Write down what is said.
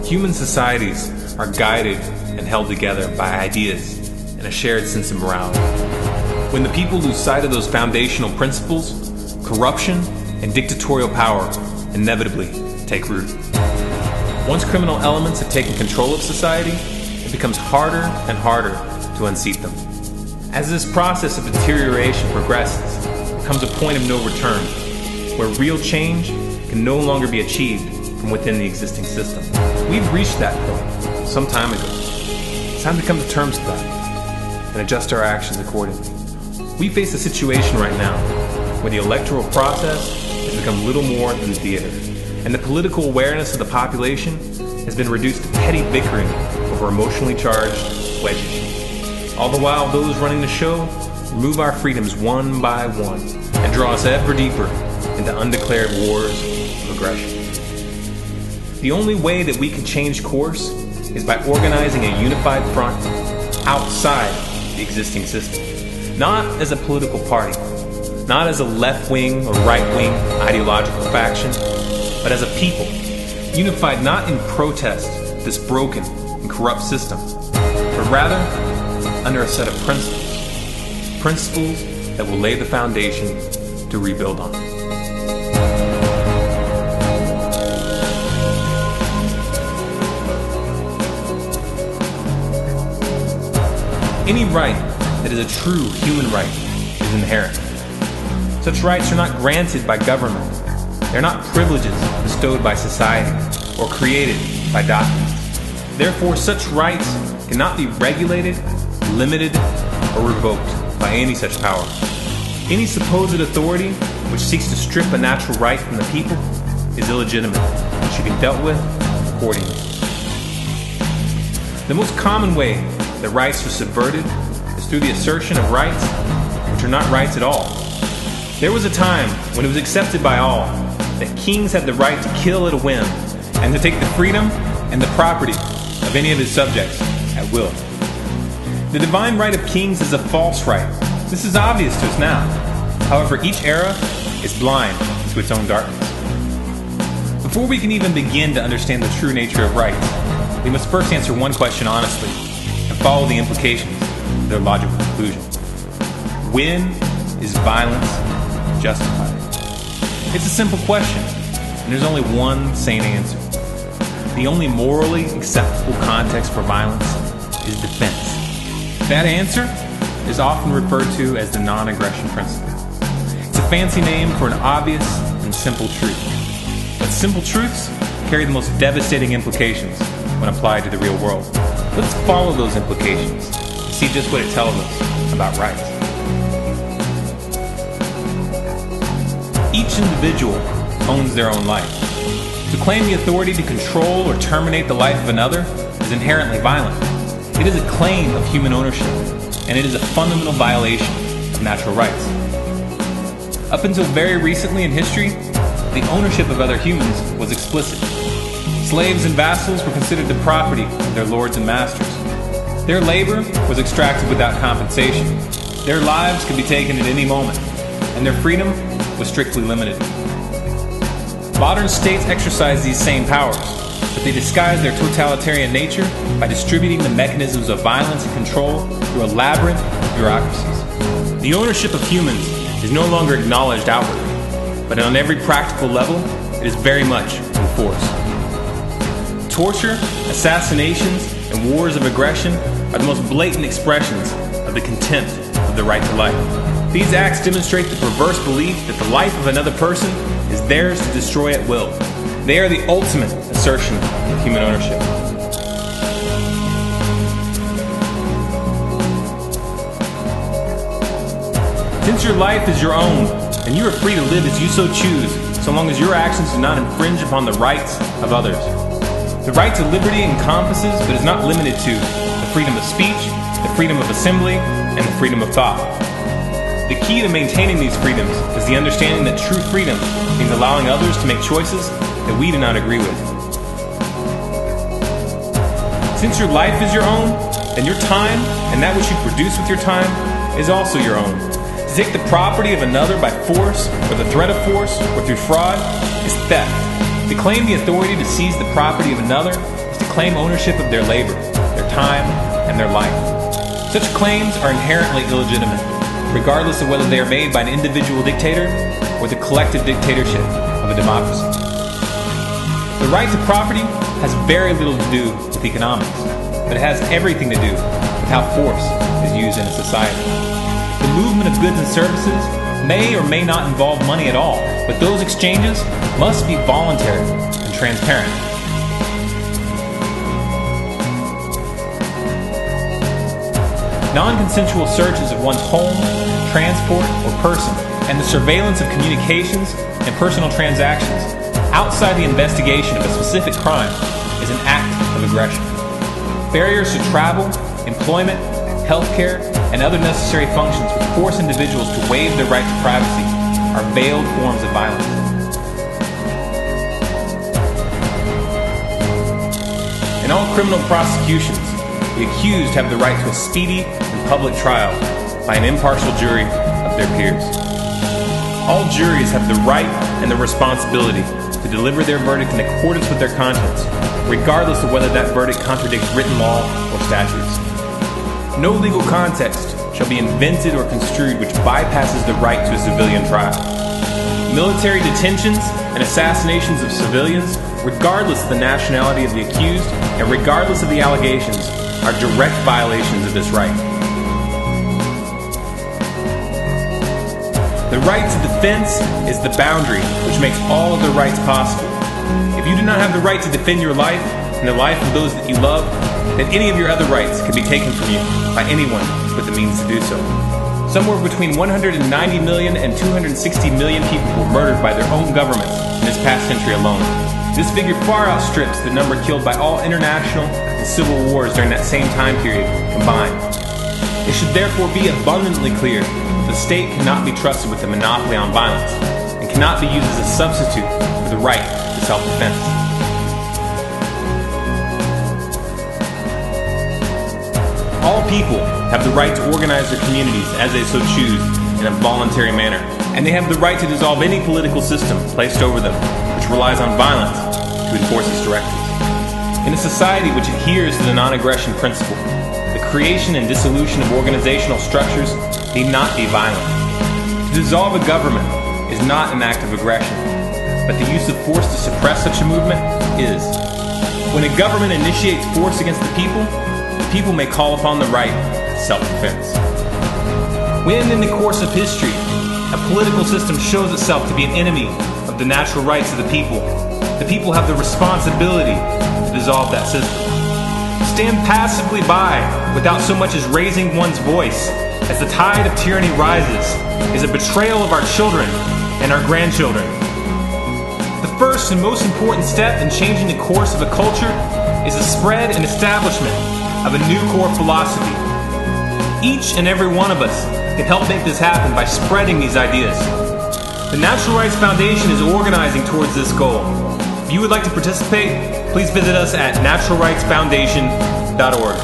Human societies are guided and held together by ideas and a shared sense of morality. When the people lose sight of those foundational principles, corruption and dictatorial power inevitably take root. Once criminal elements have taken control of society, it becomes harder and harder to unseat them. As this process of deterioration progresses, there comes a point of no return, where real change can no longer be achieved from within the existing system. We've reached that point some time ago. It's time to come to terms with that and adjust our actions accordingly. We face a situation right now where the electoral process has become little more than theater, and the political awareness of the population has been reduced to petty bickering over emotionally charged wedges. All the while, those running the show remove our freedoms one by one and draw us ever deeper into undeclared wars of aggression. The only way that we can change course is by organizing a unified front outside the existing system. Not as a political party, not as a left-wing or right-wing ideological faction, but as a people, unified not in protest of this broken and corrupt system, but rather under a set of principles that will lay the foundation to rebuild on. Any right that is a true human right is inherent. Such rights are not granted by government. They're not privileges bestowed by society or created by documents. Therefore, such rights cannot be regulated, limited, or revoked by any such power. Any supposed authority which seeks to strip a natural right from the people is illegitimate and should be dealt with accordingly. The most common way that rights are subverted is through the assertion of rights which are not rights at all. There was a time when it was accepted by all that kings had the right to kill at a whim and to take the freedom and the property of any of his subjects at will. The divine right of kings is a false right. This is obvious to us now. However, each era is blind to its own darkness. Before we can even begin to understand the true nature of rights, we must first answer one question honestly and follow the implications of their logical conclusion. When is violence justified? It's a simple question, and there's only one sane answer. The only morally acceptable context for violence is defense. That answer is often referred to as the non-aggression principle. It's a fancy name for an obvious and simple truth. But simple truths carry the most devastating implications when applied to the real world. Let's follow those implications and see just what it tells us about rights. Each individual owns their own life. To claim the authority to control or terminate the life of another is inherently violent. It is a claim of human ownership, and it is a fundamental violation of natural rights. Up until very recently in history, the ownership of other humans was explicit. Slaves and vassals were considered the property of their lords and masters. Their labor was extracted without compensation. Their lives could be taken at any moment, and their freedom was strictly limited. Modern states exercise these same powers, but they disguise their totalitarian nature by distributing the mechanisms of violence and control through a labyrinth of bureaucracies. The ownership of humans is no longer acknowledged outwardly, but on every practical level, it is very much enforced. Torture, assassinations, and wars of aggression are the most blatant expressions of the contempt of the right to life. These acts demonstrate the perverse belief that the life of another person is theirs to destroy at will. They are the ultimate assertion of human ownership. Since your life is your own, and you are free to live as you so choose, so long as your actions do not infringe upon the rights of others. The right to liberty encompasses, but is not limited to, the freedom of speech, the freedom of assembly, and the freedom of thought. The key to maintaining these freedoms is the understanding that true freedom means allowing others to make choices that we do not agree with. Since your life is your own, then your time and that which you produce with your time is also your own. To take the property of another by force, or the threat of force, or through fraud is theft. To claim the authority to seize the property of another is to claim ownership of their labor, their time, and their life. Such claims are inherently illegitimate, regardless of whether they are made by an individual dictator or the collective dictatorship of a democracy. The right to property has very little to do with economics, but it has everything to do with how force is used in a society. The movement of goods and services may or may not involve money at all, but those exchanges must be voluntary and transparent. Non-consensual searches of one's home, transport, or person, and the surveillance of communications and personal transactions outside the investigation of a specific crime is an act of aggression. Barriers to travel, employment, healthcare, and other necessary functions which force individuals to waive their right to privacy are veiled forms of violence. In all criminal prosecutions, the accused have the right to a speedy and public trial by an impartial jury of their peers. All juries have the right and the responsibility to deliver their verdict in accordance with their conscience, regardless of whether that verdict contradicts written law or statutes. No legal context shall be invented or construed which bypasses the right to a civilian trial. Military detentions and assassinations of civilians, regardless of the nationality of the accused and regardless of the allegations, are direct violations of this right. The right to defense is the boundary which makes all other rights possible. If you do not have the right to defend your life and the life of those that you love, then any of your other rights can be taken from you by anyone with the means to do so. Somewhere between 190 million and 260 million people were murdered by their own governments in this past century alone. This figure far outstrips the number killed by all international and civil wars during that same time period combined. It should therefore be abundantly clear that the state cannot be trusted with a monopoly on violence and cannot be used as a substitute for the right to self-defense. All people have the right to organize their communities as they so choose in a voluntary manner, and they have the right to dissolve any political system placed over them which relies on violence to enforce its directives. In a society which adheres to the non-aggression principle, the creation and dissolution of organizational structures need not be violent. To dissolve a government is not an act of aggression, but the use of force to suppress such a movement is. When a government initiates force against the people may call upon the right to self-defense. When, in the course of history, a political system shows itself to be an enemy of the natural rights of the people have the responsibility to dissolve that system. To stand passively by without so much as raising one's voice as the tide of tyranny rises is a betrayal of our children and our grandchildren. The first and most important step in changing the course of a culture is the spread and establishment of a new core philosophy. Each and every one of us can help make this happen by spreading these ideas. The Natural Rights Foundation is organizing towards this goal. If you would like to participate, please visit us at naturalrightsfoundation.org.